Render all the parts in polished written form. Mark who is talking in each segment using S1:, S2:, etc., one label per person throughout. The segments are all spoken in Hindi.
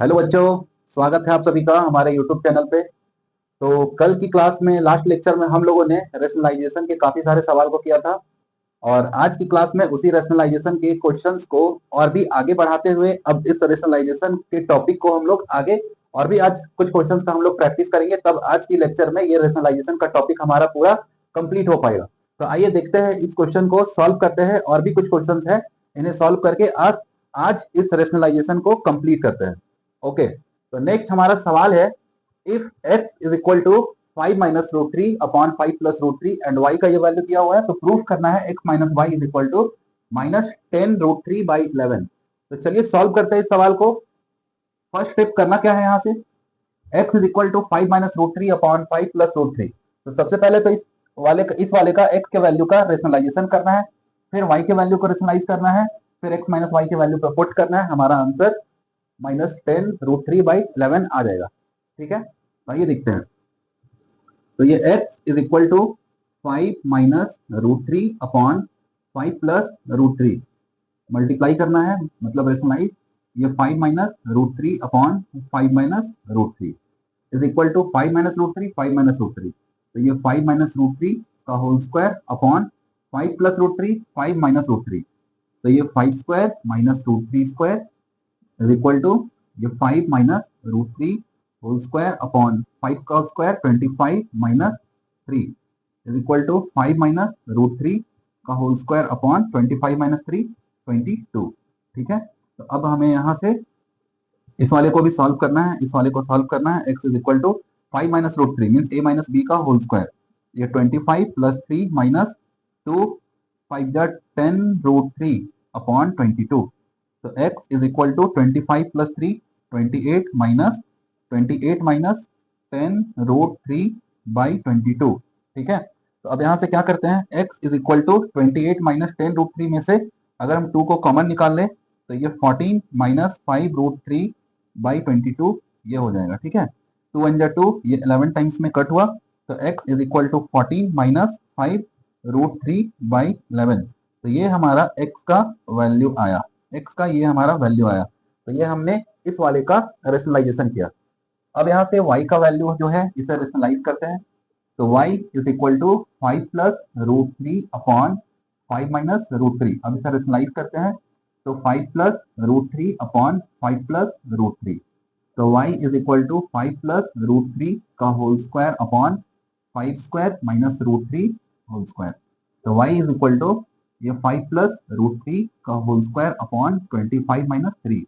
S1: हेलो बच्चों, स्वागत है आप सभी का हमारे यूट्यूब चैनल पे। तो कल की क्लास में लास्ट लेक्चर में हम लोगों ने रेशनलाइजेशन के काफी सारे सवाल को किया था और आज की क्लास में उसी रेशनलाइजेशन के क्वेश्चंस को और भी आगे बढ़ाते हुए अब इस रेशनलाइजेशन के टॉपिक को हम लोग आगे और भी आज कुछ क्वेश्चंस का हम लोग प्रैक्टिस करेंगे, तब आज की लेक्चर में ये रेशनलाइजेशन का टॉपिक हमारा पूरा कंप्लीट हो पाएगा। तो आइए देखते हैं, इस क्वेश्चन को सॉल्व करते हैं और भी कुछ क्वेश्चंस है, इन्हें सॉल्व करके आज आज इस रेशनलाइजेशन को कंप्लीट करते हैं। ओके, तो नेक्स्ट हमारा सवाल है, if x is equal to 5 minus root three upon 5 plus root three and y का ये वैल्यू दिया हुआ है, तो प्रूफ करना है x minus y is equal to minus 10 root three by 11। तो चलिए सॉल्व करते हैं इस सवाल को। फर्स्ट स्टेप करना क्या है, यहाँ से x is equal to 5 minus root three upon 5 plus root three. तो सबसे पहले तो इस वाले का x के वैल्यू का रेशनलाइजेशन करना है, फिर y के वैल्यू को रेशनलाइज करना है, फिर x माइनस वाई के वैल्यू पर पुट करना है, हमारा answer minus 10 root three by 11 आ जाएगा। ठीक है, तो ये देखते हैं। तो ये x is equal to 5 minus root three upon 5 plus root three, multiply करना है मतलब रेशनलाइज। ये 5 minus root three upon 5 minus root three is equal to 5 minus root three 5 minus root three. तो ये 5 माइनस रूट थ्री का whole square upon 5 plus root three 5 minus root three. तो ये 5 square minus root three square is equal to ये 5 minus root three whole square upon 5 का square 25 minus three is equal to 5 minus root three का whole square upon 25 minus three 22। ठीक है, तो अब हमें यहाँ से इस वाले को भी सॉल्व करना है, इस वाले को सॉल्व करना है। x is equal to 5 minus root three means a minus b का होल स्क्वायर, ये 25 प्लस थ्री माइनस टू 5 जा 10 रूट थ्री अपॉन 22। तो x is equal to 25 plus three 28 minus 10 root three by 22। ठीक है, तो अब यहाँ से क्या करते हैं, x is equal to 28 minus 10 root three में से अगर हम 2 को कॉमन निकाल लें तो ये 14 माइनस 5 रूट थ्री बाई 22 ये हो जाएगा। ठीक है, 2 वन जा 2, ये 11 टाइम्स में कट हुआ, तो x is equal to 14 minus 5 root three by 11। तो ये हमारा x का वैल्यू आया, x का ये हमारा वैल्यू आया। तो ये हमने इस वाले का रेशनलाइजेशन किया। अब यहाँ पे y का वैल्यू जो है इसे रेशनलाइज करते हैं। तो y is equal to 5 plus root three upon 5 minus root three. अब इसे रेशनलाइज करते हैं, तो 5 plus root three upon 5 plus root three. तो y is equal to 5 plus root three का whole square upon 5 square minus root three whole square. तो y इज इक्वल टू ये 5 प्लस रूट थ्री का whole square upon 25 minus three.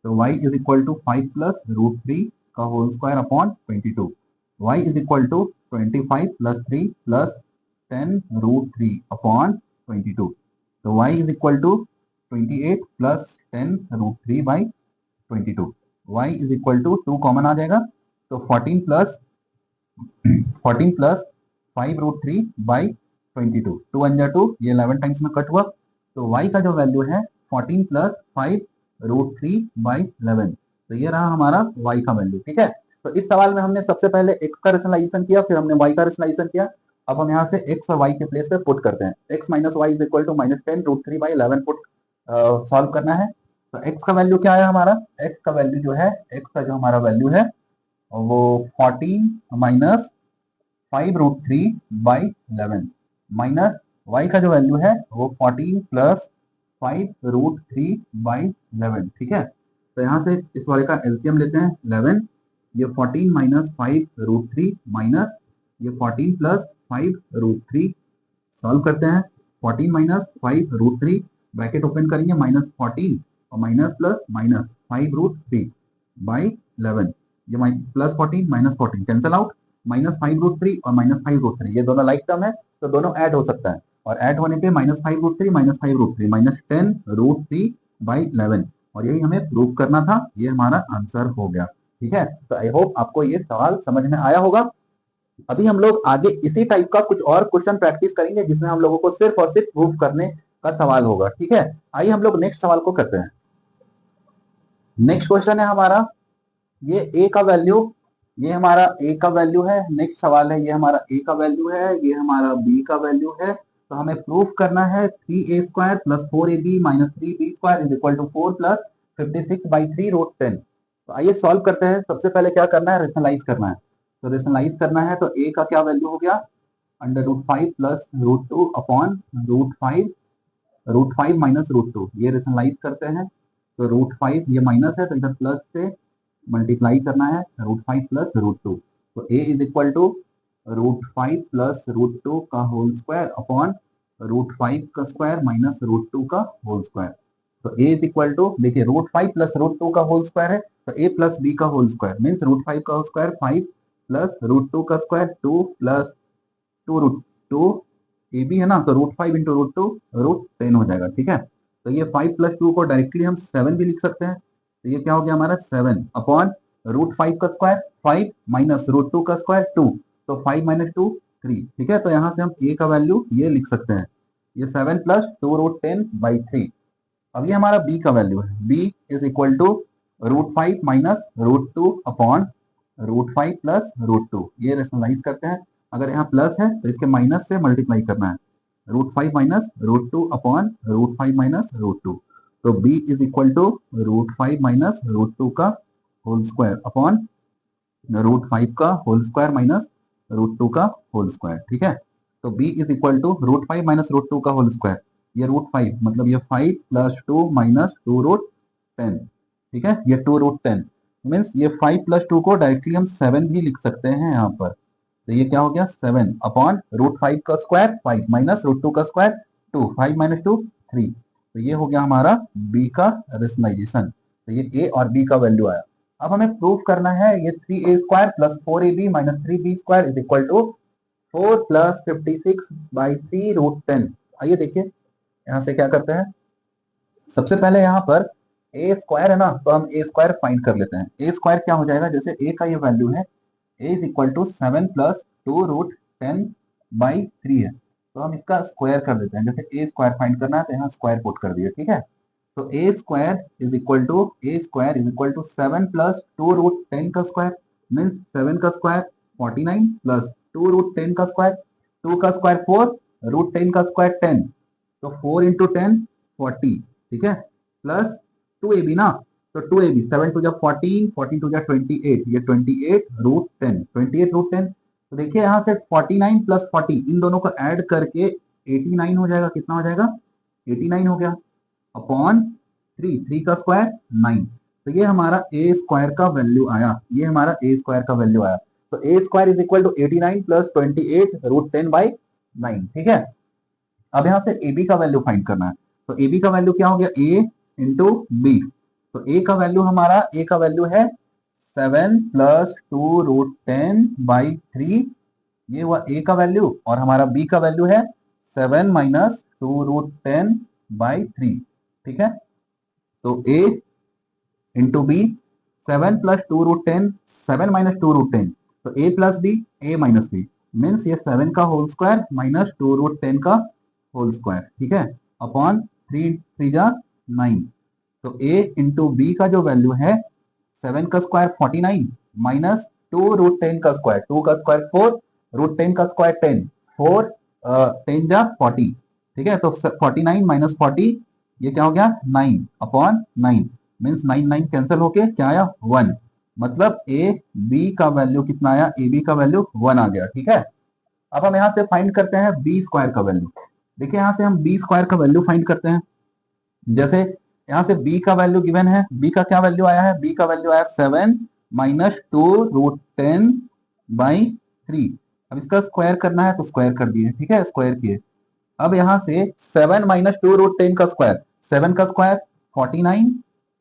S1: तो y is equal to 5 plus root three का whole square upon 22। y is equal to 25 plus three plus 10 root three upon 22। तो y is equal to 28 plus 10 root three by 22। y is equal to 2 common आ जाएगा, तो 14 plus 5 root three by 22, 2 one जा 2, ये 11 टाइम्स में कट हुआ। तो y का जो वैल्यू है 14 प्लस 5 रूट थ्री बाई 11। तो ये रहा हमारा y का वैल्यू। ठीक है, तो इस सवाल में हमने सबसे पहले x का रेशनलाइजेशन किया, फिर हमने y का रेशनलाइजेशन किया। अब हम यहाँ से x और y के प्लेस पे पुट करते हैं। x minus y is equal to minus 10 root three by 11 put solve करना है। तो x का वैल्यू क्या आया हमारा, x का वैल्यू जो है, x का जो हमारा वैल्यू है वो 14 minus 5 root three by 11 minus y का जो वैल्यू है वो 14 प्लस 5 रूट थ्री बाई 11। ठीक है, तो यहाँ से इस वाले का एलसीएम लेते हैं 11, ये 14 माइनस 5 रूट थ्री माइनस ये 14 प्लस 5 रूट थ्री। सॉल्व करते हैं, 14 minus 5 root three bracket open करेंगे, माइनस 14 और minus plus minus 5 root three by 11। ये plus 14 minus 14 cancel out, minus 5 root three और माइनस 5 रूट थ्री ये दोनों लाइक टर्म है, तो दोनों ऐड हो सकता है, और ऐड होने पे minus 5 root three minus 5 root three minus 10 root three by 11, और यही हमें प्रूव करना था, ये हमारा आंसर हो गया। ठीक है, तो आई होप आपको ये सवाल समझ में आया होगा। अभी हम लोग आगे इसी टाइप का कुछ और क्वेश्चन प्रैक्टिस करेंगे जिसमें हम लोगों को सिर्फ और सिर्फ प्रूफ करने का सवाल होगा। ठीक है, आइए हम लोग नेक्स्ट सवाल को करते हैं। नेक्स्ट क्वेश्चन है हमारा, ये a का वैल्यू, ये हमारा a का वैल्यू है। नेक्स्ट सवाल है, ये हमारा a का वैल्यू है, ये हमारा b का वैल्यू है। तो हमें प्रूफ करना है 3a square plus 4ab minus 3b square is equal to 4 plus 56 by 3 root 10। तो आइए सॉल्व करते हैं। सबसे पहले क्या करना है, रेशनलाइज करना है। तो रेशनलाइज करना है तो a का क्या वैल्यू हो गया, √5 प्लस √2 अपॉन √5 माइनस √2। ये रेशनलाइज करते हैं तो √5 ये माइनस है तो इधर प्लस से मल्टीप्लाई करना है, √5 प्लस √2। तो a is equal to √5 plus √2 का होल स्क्वायर अपॉन √5 का स्क्वायर माइनस √2 का होल स्क्वायर। तो a इज इक्वल टू, देखिए √5 प्लस √2 का होल स्क्वायर है तो a प्लस b का होल स्क्वायर मीन्स √5 का होल स्क्वायर 5 प्लस √2 का स्क्वायर 2 प्लस 2√2 ए बी है ना, तो √5 इंटू √2 √10 हो जाएगा। ठीक है, तो ये 5 प्लस 2 को डायरेक्टली हम 7 भी लिख सकते हैं। तो ये क्या हो गया हमारा 7 अपॉन √5 का स्क्वायर 5 माइनस √2 का स्क्वायर 2, तो 5 माइनस 2 3। ठीक है, तो यहाँ से हम a का वैल्यू ये लिख सकते हैं, ये 7 प्लस 2√10/3। अब ये हमारा b का वैल्यू है, b is equal to √5 minus √2 upon √5 plus √2। ये रेशनलाइज करते हैं, अगर यहाँ प्लस है तो इसके माइनस से मल्टीप्लाई करना है, √5 माइनस √2 अपॉन √5 माइनस √2। तो b is equal to √5 minus √2 का होल स्क्वायर अपॉन √5 का होल स्क्वायर माइनस √2 का होल स्क्वायर। ठीक है, तो b is equal to √5 minus √2 का होल स्क्वायर, ये √5 मतलब ये 5 प्लस 2 माइनस 2√10। ठीक है, ये 2√10 मीन्स ये 5 प्लस 2 को डायरेक्टली हम 7 भी लिख सकते हैं यहाँ पर। तो ये क्या हो गया 7 अपॉन √5 का स्क्वायर 5 माइनस √2 का स्क्वायर 2, 5 माइनस 2 3। तो ये हो गया हमारा b का रेशनलाइजेशन। तो ये a और b का वैल्यू आया। अब हमें प्रूफ करना है ये 3a square plus 4ab minus 3b square is equal to 4 plus 56/3√10। आइए देखिए यहाँ से क्या करते हैं। सबसे पहले यहाँ पर ए स्क्वायर है ना, तो हम ए स्क्वायर फाइंड कर लेते हैं। ए स्क्वायर क्या हो जाएगा, जैसे ए का ये वैल्यू है ए इज इक्वल टू 7 प्लस 2√10/3 है, तो हम इसका स्क्वायर कर देते हैं। जैसे ए स्क्वायर फाइंड करना है तो यहाँ स्क्वायर पुट कर दिया। ठीक है, तो a square is equal to 7 plus 2√10 का स्क्वायर मीन्स 7 का स्क्वायर 49 प्लस 2√10 का स्क्वायर 2 का स्क्वायर 4 √10 का स्क्वायर 10, तो 4 इंटू 10 40। ठीक है, प्लस 2ab ना, तो 2ab 7 टू जा 14 14 टू जा 28, ये 28√10 28√10। तो देखिए यहाँ से 49 प्लस 40 इन दोनों को ऐड करके 89 हो जाएगा। कितना हो जाएगा 89 हो गया अपॉन 3 का स्क्वायर 9। तो ये हमारा ए स्क्वायर का वैल्यू आया, ये हमारा ए स्क्वायर का वैल्यू आया। तो a square is equal to 89 plus 28√10/9। ठीक है, अब यहाँ से ए बी का वैल्यू फाइंड करना है। तो ए बी का वैल्यू क्या हो गया ए इंटू बी। तो ए का वैल्यू हमारा ए का वैल्यू है 7 प्लस 2√10/3, ये हुआ ए का वैल्यू, और हमारा बी का वैल्यू है 7 माइनस 2√10/3। ठीक है, तो ए इंटू बी 7 प्लस 2√10 7 माइनस 2√10, तो ए प्लस बी ए माइनस बी मीन्स ये 7 का होल स्क्वायर माइनस 2√10 का होल स्क्वायर। ठीक है, अपॉन 3 3 जा 9। तो a इंटू बी का जो वैल्यू है 7 का स्क्वायर 49 माइनस 2√10 का स्क्वायर 2 का स्क्वायर 4 √10 का स्क्वायर 10 4 10 जा 40। ठीक है, तो 49 माइनस 40 ये क्या हो गया 9 अपॉन 9 मीन्स 9 9 कैंसिल होके क्या आया 1, मतलब ए बी का वैल्यू कितना आया, ए बी का वैल्यू 1 आ गया। ठीक है, अब हम यहाँ से फाइंड करते हैं बी स्क्वायर का वैल्यू। देखिए यहाँ से हम बी स्क्वायर का वैल्यू फाइंड करते हैं। जैसे यहाँ से b का वैल्यू गिवन है, b का क्या वैल्यू आया है, b का वैल्यू आया 7 माइनस 2√10/3। अब इसका स्क्वायर करना है तो स्क्वायर कर दिए। ठीक है, स्क्वायर किए। अब यहाँ से 7 माइनस 2√10 का स्क्वायर 7 का स्क्वायर 49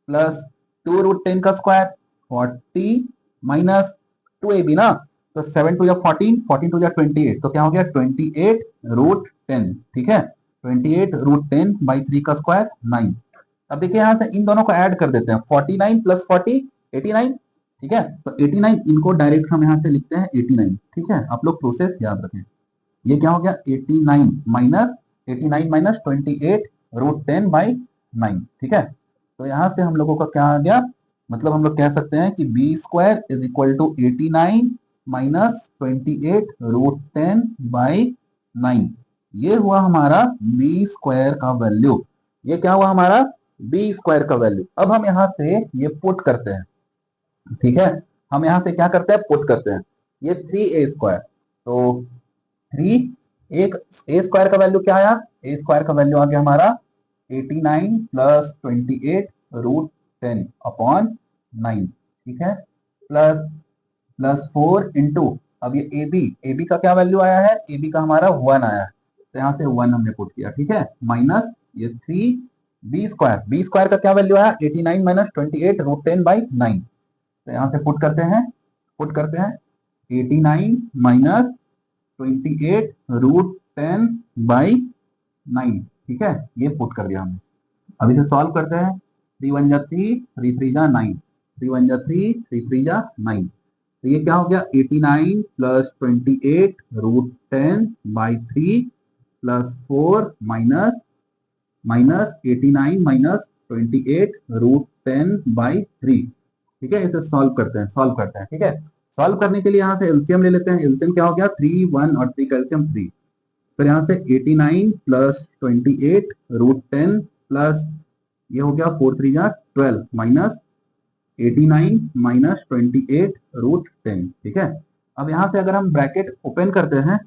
S1: प्लस 2√10 का स्क्वायर 40 माइनस 2ab ना, तो 7 टू या 14 14 टू या 28, तो क्या हो गया 28√10। ठीक है, 28√10/3 का स्क्वायर 9। अब देखिए यहाँ से इन दोनों को ऐड कर देते हैं 49 प्लस 40 89। ठीक है, तो 89 इनको डायरेक्ट हम यहाँ से लिखते हैं 89। ठीक है, आप लोग प्रोसेस याद रखें। ये क्या हो गया 89 माइनस 28√10/9। ठीक है, तो यहाँ से हम लोगों का क्या आ गया, मतलब हम लोग कह सकते हैं कि b square is equal to 89 minus 28√10/9। ये हुआ हमारा बी स्क्वायर का वैल्यू। ये क्या हुआ हमारा बी स्क्वायर का वैल्यू। अब हम यहाँ से ये पुट करते हैं, ठीक है, हम यहाँ से क्या करते हैं, पुट करते हैं ये 3a²। तो 3, एक ए स्क्वायर का वैल्यू क्या आया, ए स्क्वायर का वैल्यू आ गया हमारा 89 प्लस 28 रूट 10 अपॉन 9। ठीक है, प्लस प्लस 4 इंटू, अब ये ए बी का क्या वैल्यू आया है, ए बी का हमारा 1 आया है, तो यहाँ से 1 हमने पुट किया। ठीक है, माइनस ये 3 बी स्क्वायर का क्या वैल्यू आया, 89 माइनस 28 रूट 10 बाई 9। तो यहाँ से पुट करते हैं 89 माइनस 28 रूट 10 बाई 9। ठीक है, ये पुट कर दिया हमने। अब इसे सॉल्व करते हैं, 3 1 जा 3, 3 3 जा 9, 3 1 जा 3, 3 3 जा 9। तो ये क्या हो गया, 89 plus 28 root 10 by 3 plus 4 minus minus 89 minus 28 root 10 by 3। ठीक है, इसे सॉल्व करते हैं। ठीक है, सॉल्व करने के लिए यहाँ से एलसीएम ले लेते हैं। एलसीएम क्या हो गया, 3 1 और 3 का एलसीएम 3। फिर यहाँ से 89 प्लस 28 रूट 10 प्लस ये हो गया 4 3 जा 12 माइनस 89 माइनस 28 रूट 10। ठीक है, अब यहाँ से अगर हम ब्रैकेट ओपन करते हैं,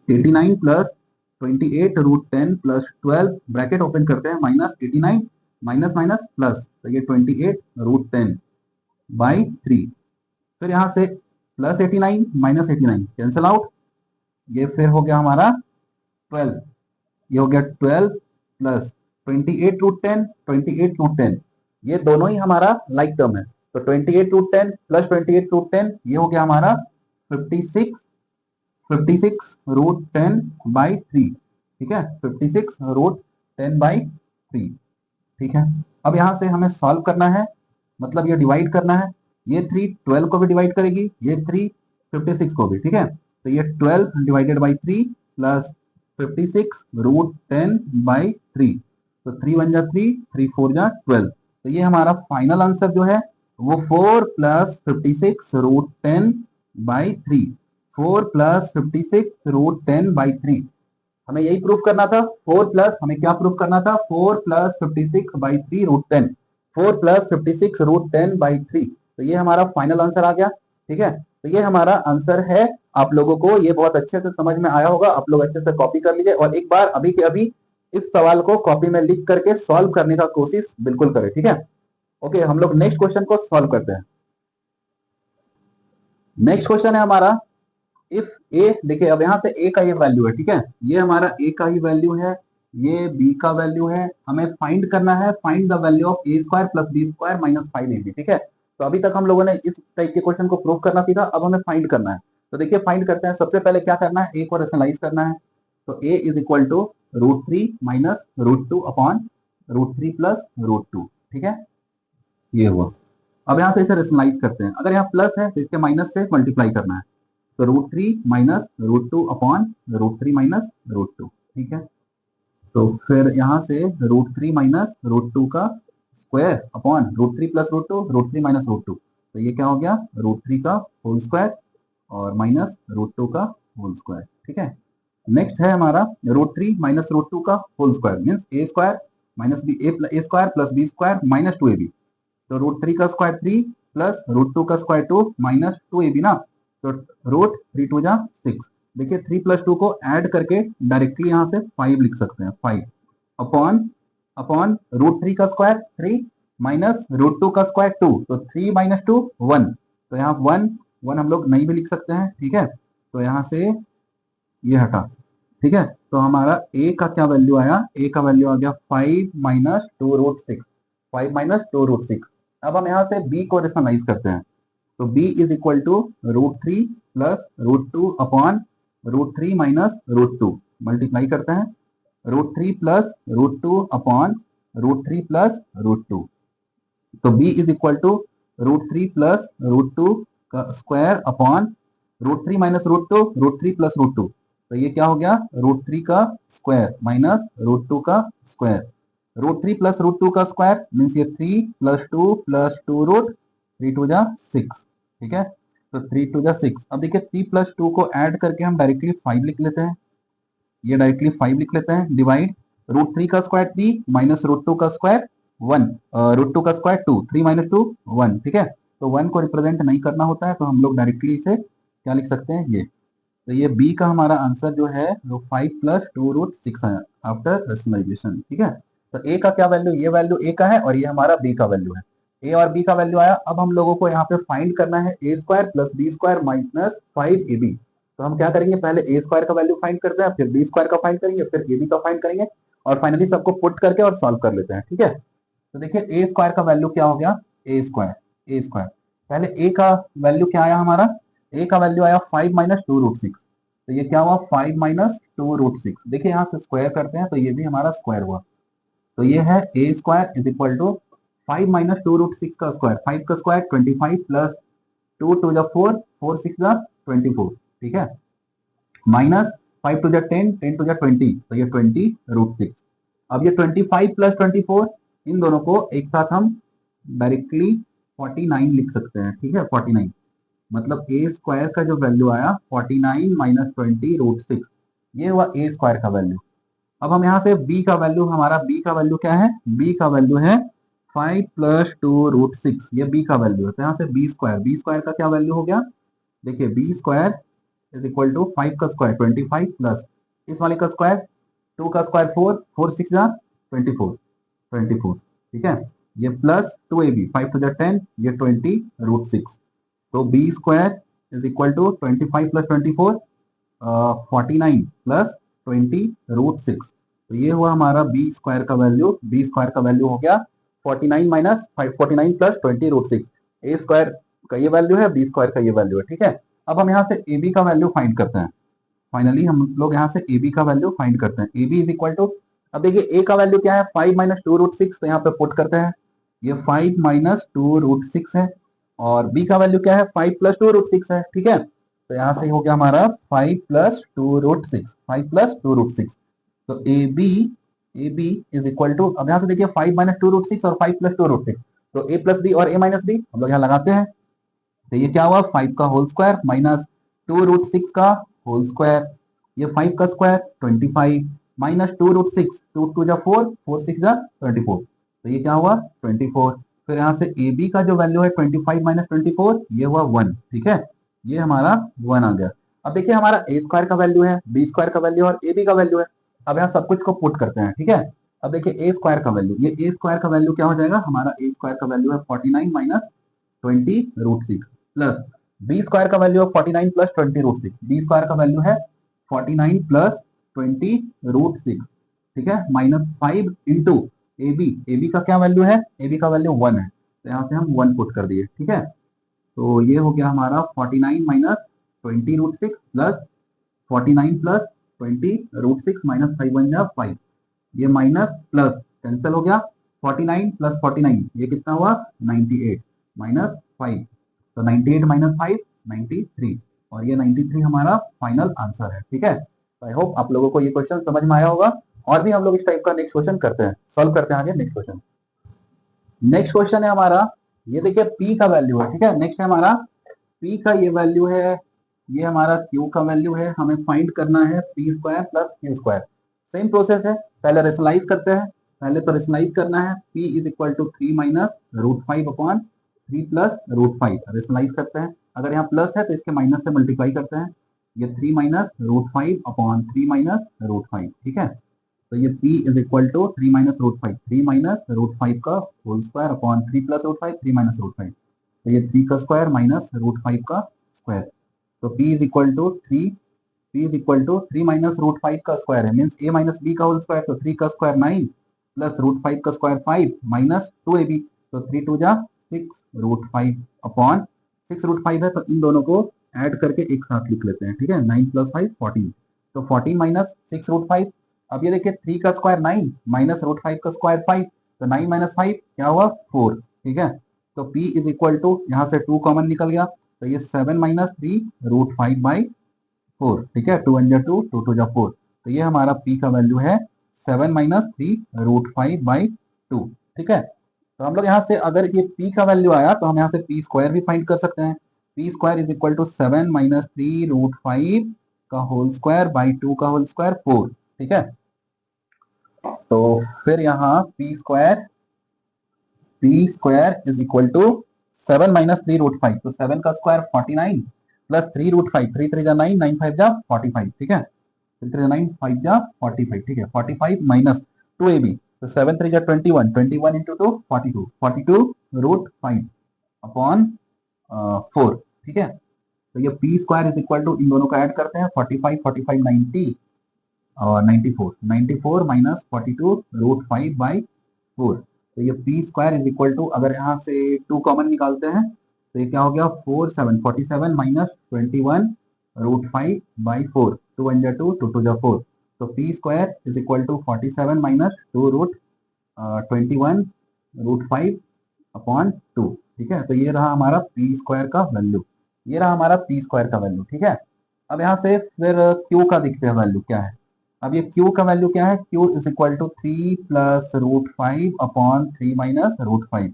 S1: 89 plus 28 root 10 plus 12 bracket open करते हैं, माइनस 89 माइनस माइनस प्लस, तो ये 28 रूट 10 बाई 3। फिर यहाँ से प्लस 89 माइनस 89 कैंसिल आउट, ये फिर हो गया हमारा 12, ये हो गया 12 प्लस 28 रूट 10, 28 रूट 10, ये दोनों ही हमारा लाइक टर्म है। तो 28 रूट 10 प्लस 28 रूट 10, ये हो गया हमारा 56 रूट 10 बाई 3। ठीक है, 56 रूट 10 बाई 3। ठीक है, अब यहाँ से हमें सॉल्व करना है, मतलब ये डिवाइड करना है। ये 3 12 को भी डिवाइड करेगी, ये 3 56 को भी। ठीक है, तो ये 12 divided by 3 plus 56 root 10 by 3। तो 3 1 जा 3, 3 4 जा 12। तो ये हमारा फाइनल आंसर जो है वो 4 plus 56 root 10 by 3, 4 plus 56 root 10 by 3। हमें यही प्रूफ करना था, 4 प्लस, हमें क्या प्रूफ करना था, 4 plus 56 by 3 root 10, 4 plus 56 root 10 by 3। तो ये हमारा फाइनल आंसर आ गया। ठीक है, तो ये हमारा आंसर है। आप लोगों को ये बहुत अच्छे से समझ में आया होगा, आप लोग अच्छे से कॉपी कर लीजिए और एक बार अभी के अभी इस सवाल को कॉपी में लिख करके सॉल्व करने का कोशिश बिल्कुल करें। ठीक है, ओके, हम लोग नेक्स्ट क्वेश्चन को सॉल्व करते हैं। नेक्स्ट क्वेश्चन है हमारा, इफ ए, देखिए अब यहाँ से ए का ये वैल्यू है। ठीक है, ये हमारा ए का ही वैल्यू है, ये बी का वैल्यू है, हमें फाइंड करना है, find the value of a square plus b square minus 5ab। ठीक है, तो अभी तक हम लोगों ने इस टाइप के क्वेश्चन को प्रूव करना सीखा, अब हमें फाइंड करना है। तो देखिए फाइंड करते हैं, सबसे पहले क्या करना है, ए को रेशनलाइज करना है। तो a is equal to √3 minus √2 upon √3 plus √2। ठीक है, ये हुआ। अब यहाँ से इसे रेशनलाइज करते हैं, अगर यहाँ प्लस है तो इसके माइनस से मल्टीप्लाई करना है। तो √3 माइनस √2 अपॉन √3 माइनस √2। ठीक है, तो फिर यहाँ से √3 माइनस √2 का स्क्वायर अपॉन √3 प्लस √2, √3 माइनस √2, तो ये क्या हो गया, √3 का होल स्क्वायर और माइनस √2 का होल स्क्वायर। ठीक है, नेक्स्ट है हमारा √3 माइनस √2 का whole square means a square minus b, a square plus b square minus 2ab। तो √3 का स्क्वायर 3 प्लस √2 का स्क्वायर 2 माइनस 2ab ना, तो √3 2 जा 6। देखिए 3 प्लस 2 को ऐड करके डायरेक्टली यहाँ से 5 लिख सकते हैं, 5 अपॉन अपॉन √3 का स्क्वायर 3 माइनस √2 का स्क्वायर 2, तो 3 माइनस 2 1, तो यहाँ 1 1 हम लोग नहीं भी लिख सकते हैं। ठीक है, तो यहाँ से ये हटा। ठीक है, तो हमारा a का क्या वैल्यू आया, a का वैल्यू आ गया 5 माइनस 2√6, 5 माइनस 2√6। अब हम यहाँ से b को रेशनलाइज करते हैं, तो b is equal to √3 plus √2 upon √3 minus √2 multiply करते हैं, √3 प्लस √2 अपॉन √3 प्लस √2। तो b is equal to √3 plus √2 का स्क्वायर अपॉन √3 माइनस √2, √3 प्लस √2, तो ये क्या हो गया, √3 का स्क्वायर माइनस √2 का स्क्वायर। √3 प्लस √2 का स्क्वायर मीन्स ये 3 प्लस 2 प्लस 2√3 2 जा 6। ठीक है, तो 3 2 जा 6। अब देखिए 3 प्लस 2 को ऐड करके हम डायरेक्टली 5 लिख लेते हैं, ये डायरेक्टली 5 लिख लेते हैं, डिवाइड √3 का स्क्वायर 3 माइनस √2 का स्क्वायर 1, √2 का स्क्वायर 2, 3 माइनस 2 1। ठीक है, तो 1 को रिप्रेजेंट नहीं करना होता है, तो हम लोग डायरेक्टली इसे क्या लिख सकते हैं, ये। तो ये बी का हमारा आंसर जो है वो 5 + 2√6 है आफ्टर रेशनलाइजेशन, ठीक है। तो ए का क्या वैल्यू, ये वैल्यू ए का है और ये हमारा बी का वैल्यू है। ए और बी का वैल्यू आया। अब हम लोगों को यहाँ पे फाइंड करना है a² + b² - 5ab। तो हम क्या करेंगे, पहले a² का वैल्यू फाइंड करते हैं, फिर b² का फाइंड करेंगे, फिर ab का फाइंड करेंगे और फाइनली सबको पुट करके और सॉल्व कर लेते हैं, ठीक है। तो देखिए a² का वैल्यू क्या हो गया, a²। पहले a का वैल्यू क्या आया हमारा, a का वैल्यू आया 5 - 2√6। तो ये क्या हुआ, 5 - 2√6। देखिए यहाँ से स्क्वायर करते हैं तो ये भी हमारा स्क्वायर हुआ। तो ये है a² = 5 - 2√6 का स्क्वायर, 5 का स्क्वायर 25 प्लस 2 2 जा 4, 4 6 जा 24, ठीक है। माइनस 5 2 जा 10, 10 2 जा 20, तो ये 20√6। अब ये 25 प्लस 24 इन दोनों को एक साथ हम डायरेक्टली 49 लिख सकते हैं, ठीक है। 49 मतलब a² का जो वैल्यू आया 49 - 20√6, ये हुआ a² का वैल्यू। अब हम यहाँ से b का वैल्यू, हमारा b का वैल्यू क्या है, b का वैल्यू है 5 + 2√6, ये b का वैल्यू है। तो यहाँ से b² का क्या वैल्यू हो गया, देखिए b² = 5 का स्क्वायर 25 प्लस इस वाले का स्क्वायर 2 का स्क्वायर 4, 4 6 जा 24, 24, ठीक है। ये प्लस 2ab, 5 2 जा 10, ये 20√6। तो b² = 25 प्लस 24, 49 प्लस 20√6। तो ये हुआ हमारा b² का वैल्यू। b² का वैल्यू हो गया 49 माइनस 49 प्लस 20√6। a² का ये वैल्यू है, b² का ये वैल्यू है, ठीक है। अब हम यहाँ से ab का वैल्यू फाइंड करते हैं। फाइनली हम लोग यहाँ से ab का वैल्यू फाइंड करते हैं। ab = अब देखिए a का वैल्यू क्या है, 5 - 2√6, तो यहाँ पे पुट करते हैं। ये 5 - 2√6 है और b का वैल्यू क्या है, 5 + 2√6 है, ठीक है। तो यहाँ से हो गया हमारा 5 + 2√6, 5 + 2√6। तो ab अब यहाँ से देखिए 5 - 2√6 और 5 + 2√6, तो a + b और a - b हम लोग यहाँ लगाते हैं। तो ये क्या हुआ, 5 का होल स्क्वायर माइनस 2√6 का होल स्क्वायर, ये 5 का स्क्वायर 25 माइनस 2√6, 2 2 जा 4, 4 6 जा 24, तो ये क्या हुआ 24। फिर यहाँ से ए बी का जो वैल्यू है 25 माइनस 24, ये हुआ 1, ठीक है। ये हमारा 1 आ गया। अब देखिए हमारा a² का वैल्यू है, b² का वैल्यू और ab का वैल्यू है। अब यहाँ सब कुछ को पुट करते हैं, ठीक है। अब देखिए a² का वैल्यू, ये a² का वैल्यू क्या हो जाएगा, हमारा a² का वैल्यू है 49 माइनस 20√6 प्लस b² का वैल्यू है 49 प्लस 20√6। b² का वैल्यू है 49 प्लस 20√6, ठीक है, माइनस 5 इंटू ab का क्या वैल्यू है, ab का वैल्यू 1 है, तो यहाँ से हम 1 पुट कर दिए, ठीक है। तो ये हो गया हमारा 49 माइनस 20√6 प्लस 49 प्लस 20√6 माइनस 5 1 जा 5, ये माइनस प्लस कैंसिल हो गया। 49 प्लस 49 ये कितना हुआ 98 माइनस 5, तो 98 माइनस 5 93, और ये 93 हमारा फाइनल आंसर है, ठीक है। तो आई होप आप लोगों को ये क्वेश्चन समझ में आया होगा। और भी हम लोग इस टाइप का नेक्स्ट क्वेश्चन करते हैं, सॉल्व करते हैं आगे नेक्स्ट क्वेश्चन। नेक्स्ट क्वेश्चन है हमारा, ये देखिए p का वैल्यू है, ठीक है। नेक्स्ट है हमारा p का ये वैल्यू है, ये हमारा q का वैल्यू है, हमें फाइंड करना है p² plus q²। Same process है, पहले रेशनलाइज करते हैं। पहले तो रेशनलाइज करना है, p = 3 minus √5 upon 3 plus √5, rationalise करते हैं। अगर यहाँ प्लस है तो इसके माइनस से मल्टीप्लाई करते हैं, ये 3 माइनस √5 अपॉन 3 माइनस √5, ठीक है। तो ये p = 3 माइनस √5, 3 माइनस √5 का whole square upon 3 plus √5, 3 minus √5, तो ये 3 का स्क्वायर माइनस √5 का स्क्वायर। तो p = 3, p 3 माइनस √5 का स्क्वायर है, मीन्स a माइनस b का होल स्क्वायर, तो 3 का स्क्वायर 9 प्लस √5 का स्क्वायर 5 माइनस 2ab, तो 3 2 जा 6√5 अपॉन 6√5 है, तो इन दोनों को ऐड करके एक साथ लिख लेते हैं, ठीक है। 9 प्लस 5 14, तो 14 माइनस 6√5। अब ये देखिए 3 का स्क्वायर 9 माइनस √5 का स्क्वायर 5, तो 9 माइनस 5 क्या हुआ 4, ठीक है। तो p यहाँ से 2 कॉमन निकल गया, तो ये 7 माइनस 3√5/4, ठीक है। 2 1 जा 2, 2 2 जा 4, तो ये हमारा p का वैल्यू है 7 माइनस 3√5/2, ठीक है। तो हम लोग यहाँ से अगर ये p का वैल्यू आया तो हम यहाँ से p² भी फाइंड कर सकते हैं। p² = 7 माइनस 3√5 का होल स्क्वायर बाई 2 का होल स्क्वायर 4, ठीक है। तो फिर यहाँ p² = 7 माइनस 3√5, तो 7 का स्क्वायर 49 प्लस 3√5, 3 3 जा 9, 9 5 जा 45, ठीक है, 3 3 9 5 जा 45, ठीक है, 45 माइनस 2ab, तो 7 3 जा 21, 21 इंटू 2 42, 42√5 अपॉन 4, ठीक है। तो ये p square is equal to, इन दोनों को ऐड करते हैं, 45 45 90 और 94, 94 माइनस 42√5 बाई 4, तो ये p square is equal to, अगर यहाँ से 2 कॉमन निकालते हैं तो ये क्या हो गया, 47 माइनस 21√5 बाई 4, 2 1 जा 2, 2 2 जा 4, तो p square is equal to 47 minus 2√21√5 upon 2, ठीक है। तो ये रहा हमारा पी स्क्वायर का वैल्यू, ये रहा हमारा पी स्क्वायर का वैल्यू, ठीक है। अब यहाँ से फिर क्यू का देखते हैं वैल्यू क्या है। अब ये क्यू का वैल्यू क्या है, q is equal to 3 plus √5 upon 3 minus √5,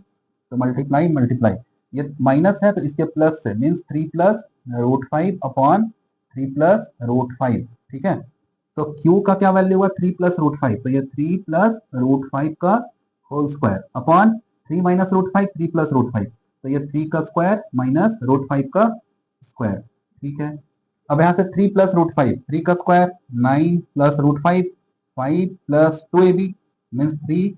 S1: तो मल्टीप्लाई मल्टीप्लाई, ये माइनस है तो इसके प्लस से, मीन्स 3 प्लस √5 अपॉन 3 प्लस √5, ठीक है। तो क्यू का क्या वैल्यू हुआ, 3 प्लस √5, तो ये 3 प्लस √5 का whole square upon 3 minus √5, 3 plus √5, तो ये 3 का स्क्वायर माइनस √5 का स्क्वायर, ठीक है। अब यहाँ से 3 प्लस √5, 3 का square 9 plus √5, 5 plus 2ab, means 3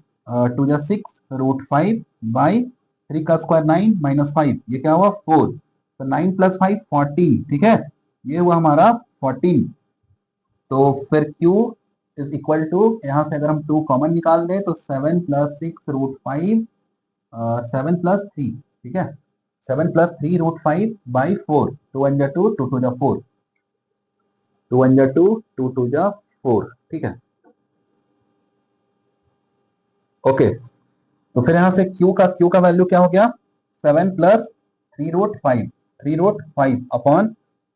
S1: 2 जा 6√5 बाई 3 का स्क्वायर 9 माइनस 5, ये क्या हुआ 4, तो 9 प्लस 5 14, ठीक है, ये हुआ हमारा 14। तो फिर Q इज इक्वल टू, यहाँ से अगर हम 2 कॉमन निकाल दें तो 7 प्लस 6√5, 7 प्लस 3, ठीक है, 7 प्लस 3√5 बाई 4, 2 1 जा 2, 2 2 जा 4, 2 1 जा 2, 2 2 जा 4, ठीक है, ओके। तो फिर यहाँ से Q का वैल्यू क्या हो गया, 7 प्लस 3√5, 3√5 अपॉन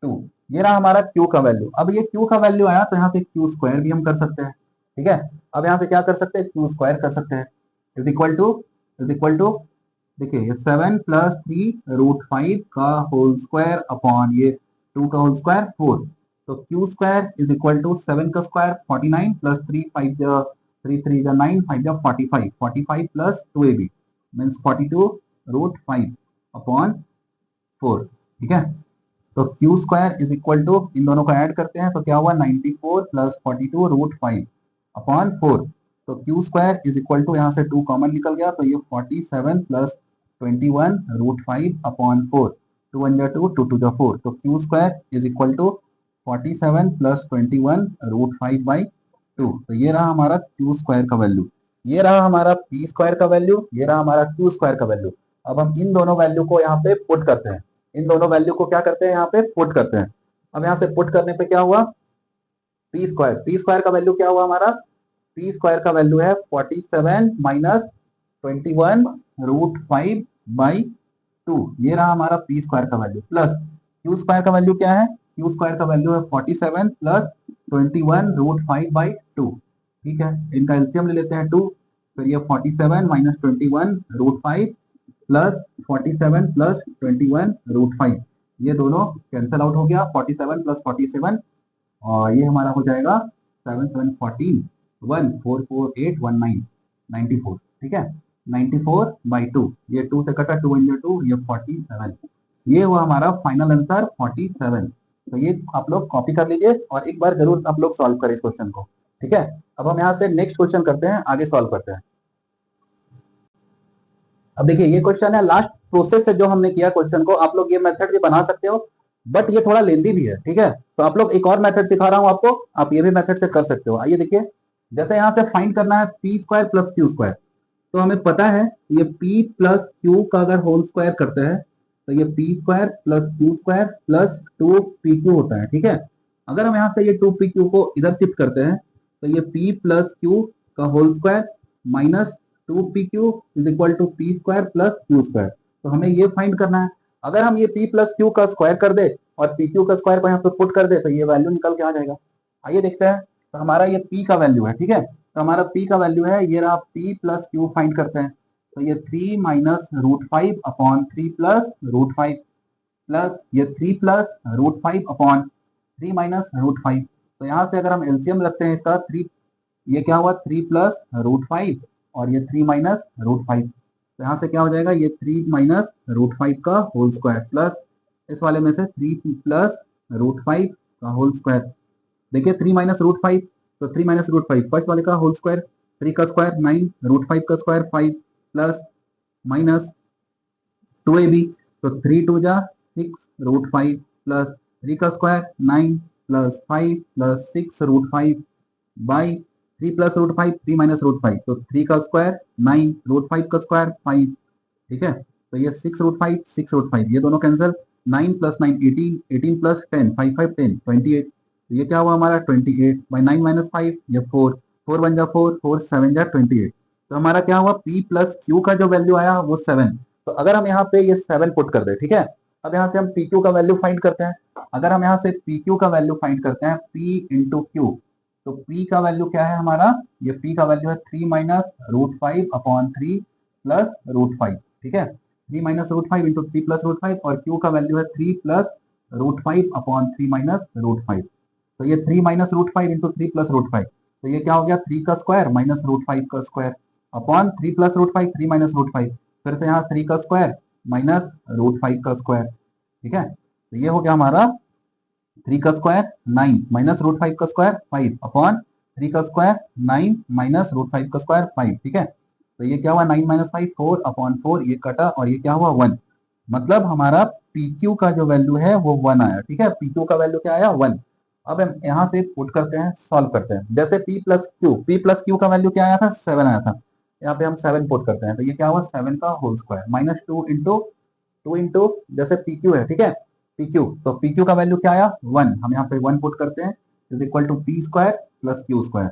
S1: 2, ये रहा हमारा Q का वैल्यू। अब ये Q का वैल्यू आया तो यहाँ पे Q स्क्वायर भी हम कर सकते हैं, ठीक है। अब यहाँ से क्या कर सकते हैं, Q स्क्वायर कर सकते हैं, इज इक्वल टू देखिए ये 7 प्लस 3√5 का होल स्क्वायर अपॉन ये 2 का होल स्क्वायर 4, तो Q square is equal to 7 का स्क्वायर 49 प्लस 3 5 जा 3 3 जा 9 5 जा 45, 45 प्लस 2ab मीन्स 42√5 अपॉन 4, ठीक है। तो Q square is equal to, इन दोनों को ऐड करते हैं तो क्या हुआ 94 प्लस 42√5 अपॉन 4, तो Q square is equal to, यहाँ से 2 कॉमन निकल गया तो ये 47 प्लस 21√5 अपॉन 4, 2 1 जा 2, 2 2 जा 4, तो Q square is equal to 47 plus 21√5 by 2, तो ये रहा हमारा Q स्क्वायर का वैल्यू, ये रहा हमारा P स्क्वायर का वैल्यू, ये रहा हमारा Q स्क्वायर का वैल्यू। अब हम इन दोनों वैल्यू को यहाँ पे पुट करते हैं, इन दोनों वैल्यू को क्या करते हैं, यहाँ पे पुट करते हैं। अब यहाँ से पुट करने पे क्या हुआ, पी स्क्वायर का वैल्यू क्या हुआ हमारा, पी स्क्वायर का वैल्यू है 47 माइनस 21√5 बाई 2, ये रहा हमारा पी स्क्वायर का वैल्यू, प्लस क्यू स्क्वायर का वैल्यू क्या है, क्यू स्क्वायर का वैल्यू है 47 प्लस 21√5 बाई 2, ठीक है, इनका एलसीएम ले लेते हैं 2, फिर ये 47 माइनस 21√5 प्लस 47 प्लस 21√5, ये दोनों कैंसिल आउट हो गया, 47 प्लस 47 और ये हमारा हो जाएगा 7 7 14 1 4 4 8 1 9 94, ठीक है, 94 बाई 2, ये 2 से कटा 2 इंटू 2, ये 47, ये हुआ हमारा फाइनल आंसर 47। तो ये आप लोग कॉपी कर लीजिए और एक बार जरूर आप लोग सॉल्व करें इस क्वेश्चन को, ठीक है। अब हम यहाँ से नेक्स्ट क्वेश्चन करते हैं, आगे सॉल्व करते हैं। अब देखिए ये क्वेश्चन है लास्ट प्रोसेस से जो हमने किया क्वेश्चन को, आप लोग ये मेथड भी बना सकते हो बट ये थोड़ा लेंदी भी है, ठीक है। तो आप लोग एक और मेथड सिखा रहा हूं आपको, आप ये भी मेथड से कर सकते हो। आइए देखिए, जैसे यहाँ से फाइंड करना है P square plus q square, तो हमें पता है ये p प्लस क्यू का अगर होल स्क्वायर करते हैं तो ये p square plus q square plus 2pq होता है, ठीक है। अगर हम यहाँ से ये 2pq को इधर शिफ्ट करते हैं तो ये p प्लस क्यू का whole square minus 2pq is equal to p square plus q square, तो हमें ये फाइंड करना है। अगर हम ये p प्लस क्यू का स्क्वायर कर दे और pq का स्क्वायर को यहाँ पे पुट कर दे तो ये वैल्यू निकल के आ जाएगा। आइए देखते हैं, तो हमारा ये p का वैल्यू है, ठीक है, तो हमारा p का वैल्यू है, ये रहा p प्लस क्यू फाइंड करते हैं, तो ये 3 माइनस √5 अपॉन 3 प्लस √5 प्लस ये 3 प्लस √5 अपॉन 3 माइनस √5, तो यहाँ से अगर हम एलसीएम लगते हैं इसका 3, ये क्या हुआ 3 प्लस √5 और ये 3 माइनस √5, तो यहाँ से क्या हो जाएगा, ये 3 माइनस रूट 5 का होल स्क्वायर प्लस इस वाले में से 3 प्लस रूट 5 का होल स्क्वायर। देखिए 3 माइनस रूट 5, तो 3 माइनस रूट 5 फर्स्ट वाले का होल स्क्वायर, 3 का स्क्वायर 9, रूट 5 का स्क्वायर 5 प्लस माइनस 2ab, तो 3 टू जा 6 रूट 5 प्लस 3 का square 9 plus 5 plus 6 root 5 by 3 plus root 5, 3 minus root 5, तो 3 का स्क्वायर 9 रूट 5 का स्क्वायर 5। ठीक है, तो ये 6 रूट 5 6 रूट 5 ये दोनों कैंसिल, 9 प्लस 9 18, 18 प्लस 10 5 5 10 28, तो ये क्या हुआ हमारा 28 बाई 9 माइनस 5, ये 4, 4 1 जा 4, 4 7 जा 28, तो हमारा क्या हुआ p प्लस q का जो वैल्यू आया वो 7। तो अगर हम यहाँ पे ये 7 पुट कर दे, ठीक है, अब यहाँ से हम पी क्यू का वैल्यू फाइंड करते हैं। अगर हम यहाँ से पी क्यू का वैल्यू फाइंड करते हैं p इंटू क्यू, तो p का वैल्यू क्या है हमारा, ये p का वैल्यू है 3 minus root 5 upon 3 plus root 5। ठीक है, 3 minus root 5 into 3 plus root 5, और q का वैल्यू है 3 plus root 5 upon 3 minus root 5। तो ये 3 minus root 5 into 3 plus root 5, तो ये क्या हो गया 3 का स्क्वायर माइनस रूट 5 का square upon 3 plus root 5, 3 minus root 5, फिर से यहाँ 3 का स्क्वायर माइनस रूट 5 का स्क्वायर। ठीक है, तो ये हो गया हमारा 3 का स्क्वायर 9 माइनस रूट 5 का स्क्वायर 5 अपॉन 3 का स्क्वायर 9 माइनस रूट 5 का स्क्वायर 5। ठीक है, तो ये क्या हुआ 9 माइनस 5 4 अपॉन 4, ये कटा और ये क्या हुआ 1, मतलब हमारा पी क्यू का जो वैल्यू है वो 1 आया। ठीक है, पी क्यू का वैल्यू क्या आया 1। अब हम यहाँ से पुट करते हैं, सॉल्व करते हैं। जैसे पी प्लस क्यू का वैल्यू क्या आया था 7 आया था, यहाँ पे हम 7 पुट करते हैं, तो ये क्या हुआ 7 का होल स्क्वायर माइनस 2 इंटू जैसे पी क्यू है, ठीक है, पी क्यू, तो पी क्यू का वैल्यू क्या आया 1, हम यहाँ पे 1 पुट करते हैं, is equal to p square plus q square,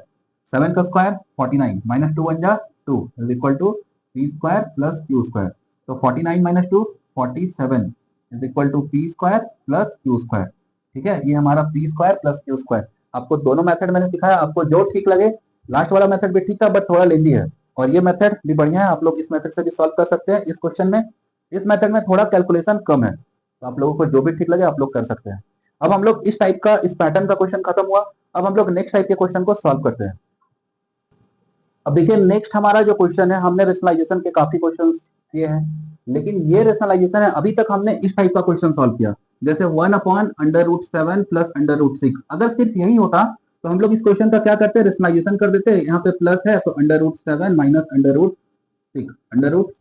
S1: 7 का स्क्वायर 49 माइनस 2 1 जा 2 is equal to p square plus q square, तो 49 minus 2 47 is equal to p square plus q square. ठीक है, ये हमारा p square plus q square. आपको दोनों मेथड मैंने सिखाया, आपको जो ठीक लगे, लास्ट वाला मेथड भी ठीक था बट थोड़ा लेंदी है, और ये मेथड भी बढ़िया है, आप लोग इस मेथड से भी सॉल्व कर सकते हैं इस क्वेश्चन में। इस मेथड में थोड़ा कैलकुलेशन कम है, तो आप लोगों को जो भी ठीक लगे आप लोग कर सकते हैं। अब हम लोग इस टाइप का, इस पैटर्न का क्वेश्चन खत्म हुआ, अब हम लोग नेक्स्ट टाइप के क्वेश्चन को सॉल्व करते हैं। अब देखिए नेक्स्ट हमारा जो क्वेश्चन है, हमने रेशनलाइजेशन के काफी क्वेश्चन किए हैं, लेकिन ये रेशनलाइजेशन है अभी तक हमने इस टाइप का क्वेश्चन सॉल्व किया, जैसे 1 upon under root 7 plus under root 6। अगर सिर्फ यही होता तो हम लोग इस क्वेश्चन का क्या करते, रेशनलाइजेशन कर देते, यहाँ पे प्लस है तो under root 7 minus under root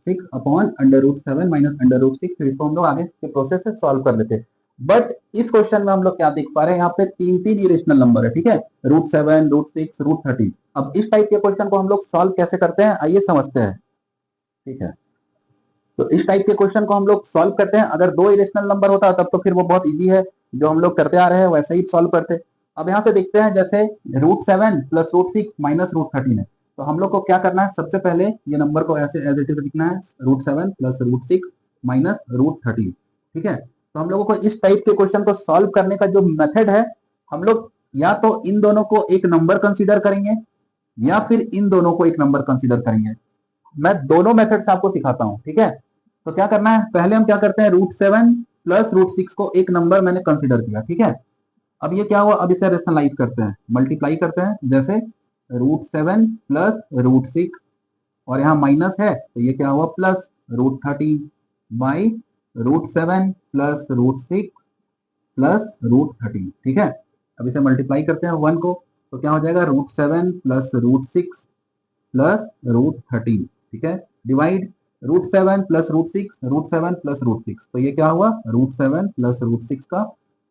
S1: 6 upon under root 7 minus under root 6, फिर इसको हम लोग आगे के प्रोसेस से सॉल्व कर लेते। बट इस क्वेश्चन में हम लोग क्या देख पा रहे हैं, यहाँ पे 3 इरेशनल नंबर है, ठीक है, रूट 7 रूट 6 रूट 13। अब इस टाइप के क्वेश्चन को हम लोग सॉल्व कैसे करते हैं, आइए समझते हैं। ठीक है, तो इस टाइप के क्वेश्चन को हम लोग सॉल्व करते हैं, अगर 2 इरेशनल नंबर होता तब तो फिर वो बहुत इजी है, जो हम लोग करते आ रहे हैं वैसे ही सॉल्व करते। अब यहाँ से देखते हैं, जैसे root 7 plus root 6 minus root 13 है, तो हम लोग को क्या करना है, सबसे पहले ये नंबर को ऐसे एज इट इज लिखना है, root 7 plus root 6 minus root 13। ठीक है, तो हम लोगों को इस टाइप के क्वेश्चन को सॉल्व करने का जो मेथड है, हम लोग या तो इन दोनों को एक नंबर कंसीडर करेंगे या फिर इन दोनों को एक नंबर कंसीडर करेंगे। मैं दोनों मेथड से आपको सिखाता हूं। ठीक है, तो क्या करना है, पहले हम क्या करते हैं, रूट 7 प्लस रूट 6 को एक नंबर मैंने कंसीडर किया। ठीक है, अब ये क्या हुआ, अब इसे रेशनलाइज करते हैं, मल्टीप्लाई करते हैं, जैसे रूट 7 प्लस रूट 6, और यहाँ माइनस है तो ये क्या हुआ plus root 13 by root 7 plus root 6 plus root 13। ठीक है, अब इसे मल्टीप्लाई करते हैं 1 को, तो क्या हो जाएगा root 7 plus root 6 plus root 13। ठीक है, divide root 7 plus root 6, root 7 plus root 6, तो ये क्या हुआ रूट 7 प्लस रूट 6 का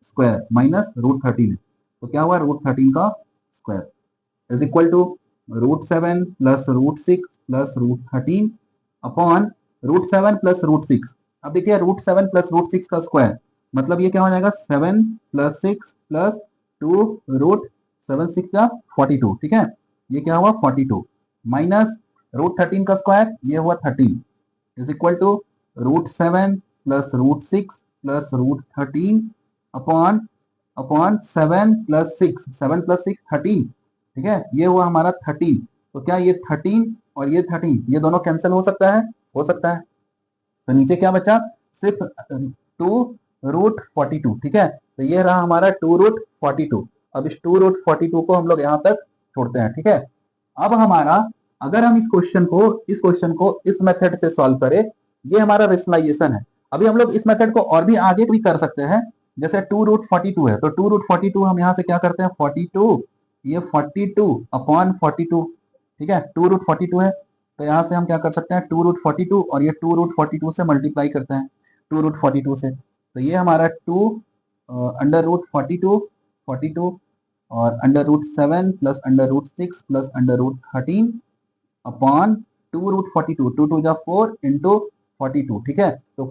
S1: स्क्वायर माइनस रूट 13, तो क्या हुआ रूट 13 का square is equal to root 7 plus root 6 plus root 13 upon root 7 plus root 6। अब देखिए रूट 7 प्लस रूट 6 का स्क्वायर, मतलब ये क्या हो जाएगा 7 प्लस 6 प्लस 2 रूट 7 6 जा 42। ठीक है, ये क्या हुआ 42 माइनस रूट 13 का स्क्वायर, ये हुआ 13 is equal to root 7 plus root 6 plus root 13 upon upon 7 plus 6, 7 plus 6 13। ठीक है, ये हुआ हमारा 13, तो क्या ये 13 और ये 13 ये दोनों कैंसिल हो सकता है, हो सकता है, तो नीचे क्या बचा, सिर्फ 2 रूट 42। ठीक है, तो ये रहा हमारा 2 रूट 42। अब इस 2 रूट 42 को हम लोग यहाँ तक छोड़ते हैं। ठीक है, अब हमारा अगर हम इस क्वेश्चन को इस मेथड से सॉल्व करें, ये हमारा रेशनलाइजेशन है। अभी हम लोग इस मेथड को और भी आगे भी कर सकते हैं। जैसे 2√42 है, तो 2√42 हम यहाँ से क्या करते हैं, 42, ये 42 अपॉन 42, ठीक है, 2√42 है, तो यहाँ से हम क्या कर सकते हैं, 2√42 और ये 2√42 से मल्टीप्लाई करते हैं 2√42 से, तो ये हमारा 2 √42 42 और √7 प्लस √6 प्लस √13 अपॉन 2√42, 2 जा 4 इंटू 42, ठीक है, तो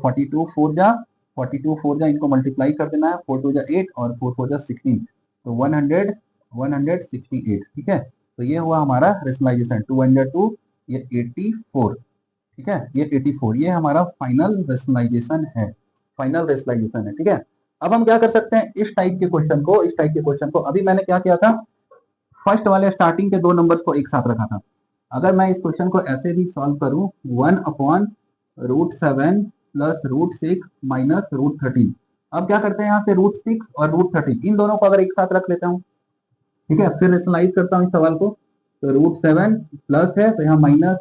S1: 42 जा इनको मल्टीप्लाई कर देना है, 4 जा 8 और 4 जा 16, तो 168, ठीक है, तो ये हुआ हमारा रेशनलाइजेशन 202, ये 84, ठीक है, ये 84, ये हमारा फाइनल रेशनलाइजेशन है, ठीक है। अब हम क्या कर सकते हैं, इस टाइप के क्वेश्चन को अभी मैंने क्या किया था, फर्स्ट वाले स्टार्टिंग के दो नंबर्स को एक साथ रखा था। अगर मैं इस क्वेश्चन को ऐसे भी सॉल्व करूं, 1/√7 प्लस √6 माइनस √13, अब क्या करते हैं, यहाँ से √6 और √13 इन दोनों को अगर एक साथ रख लेता हूँ, ठीक है, फिर रेशनलाइज करता हूँ इस सवाल को, तो √7 प्लस है तो यहाँ माइनस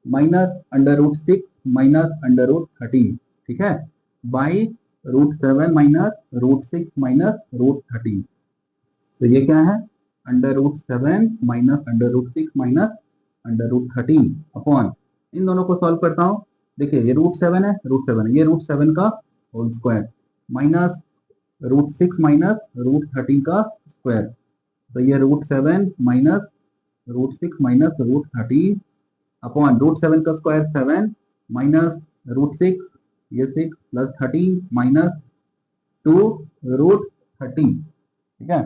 S1: माइनस √6 माइनस √13, ठीक है, बाई √7 माइनस √6 माइनस √13, तो ये क्या है, √7 माइनस √6 माइनस √13 अपॉन, इन दोनों को सॉल्व करता हूँ, देखिए ये √7 है, ये √7 का होल स्क्वायर माइनस √6 माइनस √13 का स्क्वायर, तो ये √7 माइनस √6 माइनस √13 अपॉन √7 का स्क्वायर 7 माइनस √6, ये 6 प्लस 13 माइनस 2√13, ठीक है,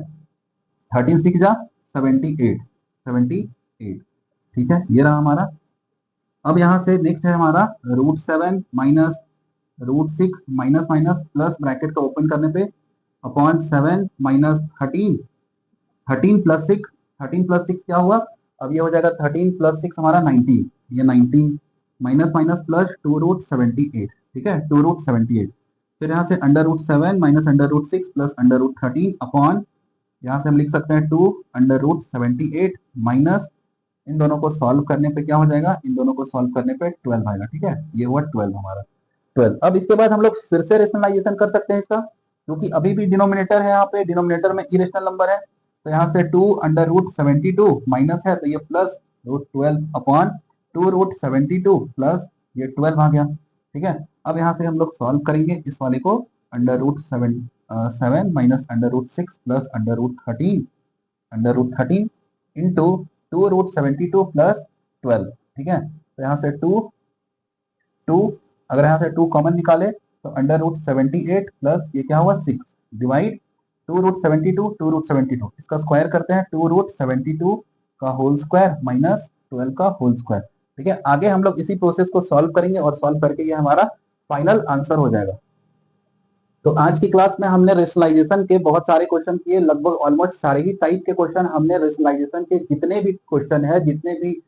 S1: 13 6 जा 78, ठीक है, ये रहा हमारा। अब यहाँ से नेक्स्ट है हमारा √7 minus √6 minus minus plus bracket का ओपन करने पे अपॉन 7 माइनस 13, 13 प्लस 6, 13 प्लस 6 क्या हुआ, अब ये हो जाएगा 13 प्लस 6 हमारा 19, ये 19 माइनस माइनस प्लस 2√78, ठीक है, 2√78, फिर यहाँ से √7 माइनस √6 प्लस √13 अपॉन, यहाँ से हम लिख सकते हैं 2 √78 माइनस, इन दोनों को सॉल्व करने पे क्या हो जाएगा, इन दोनों को सॉल्व करने पे 12 आएगा, ठीक है, ये हुआ 12 हमारा 12। अब इसके बाद हम लोग फिर से रेशनलाइजेशन कर सकते हैं इसका, क्योंकि अभी भी डिनोमिनेटर है, यहाँ पे डिनोमिनेटर में इरेशनल नंबर है, तो यहाँ से 2 √72 माइनस है तो ये प्लस √12 अपॉन 2 √72 प्लस ये 12 आ गया, ठीक है। अब यहाँ से हम लोग सॉल्व करेंगे इस वाले को, √7 माइनस √6 प्लस √13 इंटू 2 √72 प्लस 12, ठीक है, तो यहाँ से 2 अगर यहाँ से 2 कॉमन निकाले तो √78 प्लस ये क्या हुआ 6 डिवाइड 2 √72 इसका स्क्वायर करते हैं, 2 √72 का होल स्क्वायर माइनस 12 का होल स्क्वायर, ठीक है। आगे हम लोग इसी प्रोसेस को सॉल्व करेंगे और सॉल्व करके ये हमारा फाइनल आंसर हो जाएगा। तो आज की क्लास में हमने रेशनलाइजेशन के बहुत सारे क्वेश्चन किए, लगभग ऑलमोस्ट सारे ही टाइप के क्वेश्चन हमने रेशनलाइजेशन के जितने भी क्वेश्चन है, जितने भी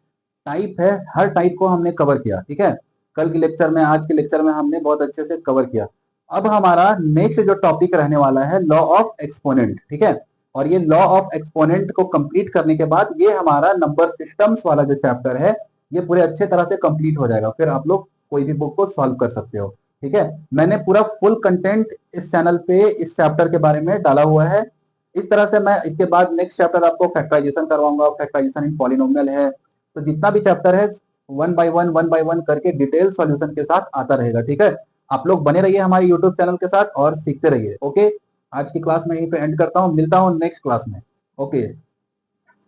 S1: टाइप है, हर टाइप को हमने कवर किया, ठीक है। कल के लेक्चर में, आज के लेक्चर में हमने बहुत अच्छे से कवर किया। अब हमारा नेक्स्ट जो टॉपिक रहने वाला है लॉ ऑफ एक्सपोनेंट, ठीक है, और ये लॉ ऑफ एक्सपोनेंट को कंप्लीट करने के बाद ये हमारा नंबर सिस्टम्स वाला जो चैप्टर है ये पूरे अच्छे तरह से कंप्लीट हो जाएगा, फिर आप लोग कोई भी बुक को सॉल्व कर सकते हो, ठीक है। मैंने पूरा फुल कंटेंट इस चैनल पे इस चैप्टर के बारे में डाला हुआ है। इस तरह से मैं इसके बाद नेक्स्ट चैप्टर आपको फैक्टराइजेशन करवाऊंगा, फैक्टराइजेशन इन पॉलिनोमियल है, तो जितना भी चैप्टर है वन बाय वन करके डिटेल सॉल्यूशन के साथ आता रहेगा, ठीक है। आप लोग बने रहिए हमारे यूट्यूब चैनल के साथ और सीखते रहिए। ओके, आज की क्लास में यहीं पे एंड करता हूँ, मिलता हूँ नेक्स्ट क्लास में। ओके।